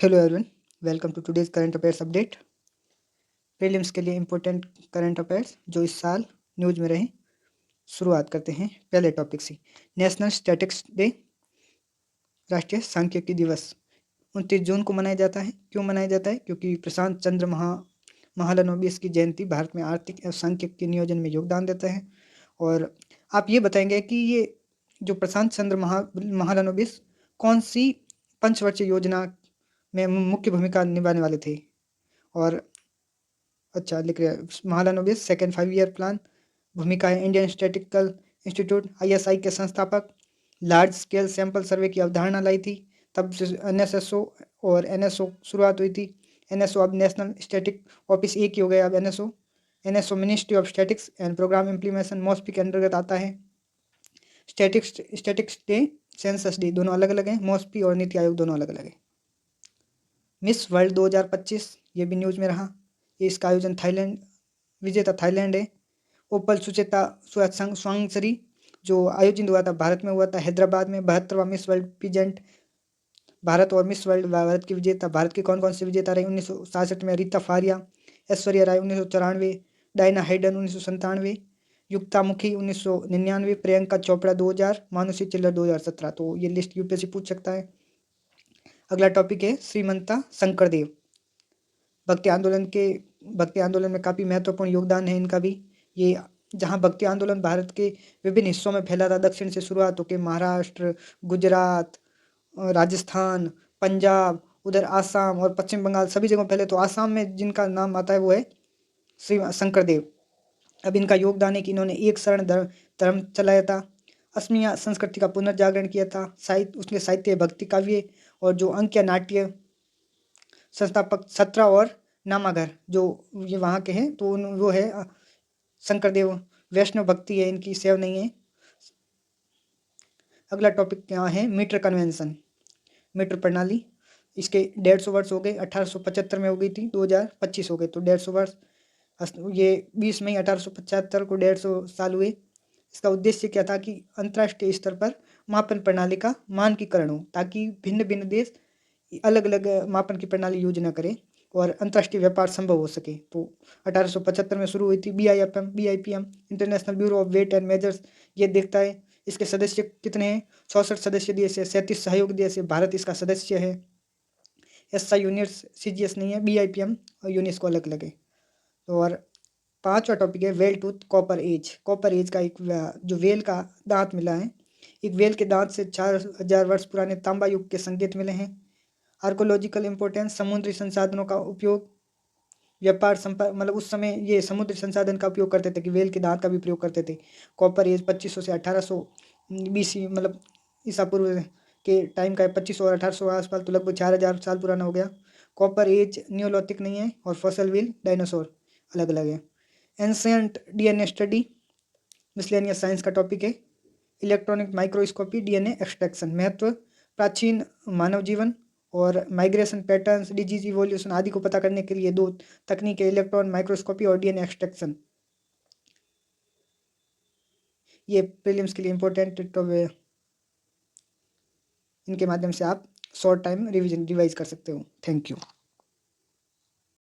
Hello everyone, welcome to today's current affairs update. Prelims के लिए important current affairs जो इस साल न्यूज़ में रहे। शुरुआत करते हैं पहले टॉपिक से। नेशनल स्टैटिस्टिक्स डे, राष्ट्रीय सांख्यिकी दिवस 29 जून को मनाया जाता है। क्यों मनाया जाता है? क्योंकि प्रशांत चंद्र महालनोबिस की जयंती भारत में आर्थिक एवं सांख्यिकी नियोजन में योगदान देता है। और आप ये बताएंगे कि ये जो प्रशांत चंद्र महालनोबिस कौन सी पंचवर्षीय योजना में मुख्य भूमिका निभाने वाले थे? और अच्छा लिख रहे हैं महालनोबिस सेकेंड 5 ईयर प्लान भूमिका है। इंडियन स्टैटिस्टिकल इंस्टीट्यूट ISI के संस्थापक लार्ज स्केल सैंपल सर्वे की अवधारणा लाई थी। तब से NSSO और NSO शुरुआत हुई थी। NSO अब नेशनल स्टैटिक ऑफिस एक ही हो गया। अब NSO ministry of statistics and programme implementation MoSPI के अंतर्गत आता है। स्टैटिक्स डे, सेंसस डे दोनों अलग अलग हैं। मॉस्पी और नीति आयोग दोनों अलग अलग है। मिस वर्ल्ड 2025 ये भी न्यूज़ में रहा। इसका आयोजन विजेता थाईलैंड है। ओपल सुचेता स्वांगसरी जो आयोजित हुआ था भारत में हुआ था हैदराबाद में। 72वां मिस वर्ल्ड पीजेंट भारत और मिस वर्ल्ड भारत की विजेता भारत के कौन कौन से विजेता रहे? 1967 में रीता फारिया, ऐश्वर्या राय 1994, डायना हाइडन 1997, युक्ता मुखी 1999, प्रियंका चोपड़ा 2000, मानुषी चिल्लर 2017। तो ये लिस्ट यूपीएससी पूछ सकता है। अगला टॉपिक है श्रीमंता शंकरदेव। भक्ति आंदोलन में काफ़ी महत्वपूर्ण योगदान है इनका भी। ये जहाँ भक्ति आंदोलन भारत के विभिन्न हिस्सों में फैला था, दक्षिण से शुरुआत होकर महाराष्ट्र, गुजरात, राजस्थान, पंजाब, उधर आसाम और पश्चिम बंगाल सभी जगहों फैले। तो आसाम में जिनका नाम आता है वो है श्री शंकरदेव। अब इनका योगदान है कि इन्होंने एक शरण धर्म चलाया था, असमिया संस्कृति का पुनर्जागरण किया था। उसके साहित्य भक्ति काव्य और जो अंक या नाट्य संस्थापक 17 और नामाघर जो ये वहाँ के हैं, तो वो है शंकरदेव। वैष्णव भक्ति है इनकी, सेव नहीं है। अगला टॉपिक क्या है? मीटर कन्वेंशन, मीटर प्रणाली। इसके 150 वर्ष हो गए। 1875 में हो गई थी, 2025 हो गए, तो 150 वर्ष। ये 20 मई 1875 को 150 साल हुए। इसका उद्देश्य क्या था कि अंतर्राष्ट्रीय स्तर पर मापन प्रणाली का मानकीकरण हो, ताकि भिन्न भिन्न देश अलग अलग मापन की प्रणाली यूज न करें और अंतर्राष्ट्रीय व्यापार संभव हो सके। तो 1875 में शुरू हुई थी। BIPM international bureau of weight and measures ये देखता है। इसके सदस्य कितने हैं? 66 सदस्य देश है, 37 सहयोग देश है। भारत इसका सदस्य है। SI यूनिट्स CGS नहीं है। BIPM और यूनिट्स को अलग अलग है। और पांचवा टॉपिक है well tooth copper age. Copper age का एक जो वेल का दांत मिला है, एक वेल के दांत से 4000 वर्ष पुराने तांबा युग के संकेत मिले हैं। आर्कोलॉजिकल इंपॉर्टेंस, समुद्री संसाधनों का उपयोग, व्यापार संपर्क, मतलब उस समय ये समुद्री संसाधन का उपयोग करते थे कि वेल के दांत का भी प्रयोग करते थे। कॉपर एज 2500 से 1800 BC, मतलब ईसा पूर्व के टाइम का है। 2500 और 1800 आसपास, तो लगभग 4000 साल पुराना हो गया। कॉपर एज नियोलिथिक नहीं है। और फॉसिल व्हील डायनासोर अलग अलग है। Ancient DNA study miscellaneous science का टॉपिक है। इलेक्ट्रॉनिक माइक्रोस्कोपी DNA एक्सट्रैक्शन महत्व, प्राचीन मानव जीवन और माइग्रेशन पैटर्न्स, डिजीज इवोल्यूशन आदि को पता करने के लिए दो तकनीकें, इलेक्ट्रॉन माइक्रोस्कोपी और DNA एक्सट्रैक्शन। ये प्रीलिम्स के लिए इम्पोर्टेंट, तो इनके माध्यम से आप शॉर्ट टाइम रिवाइज कर सकते हो। Thank you.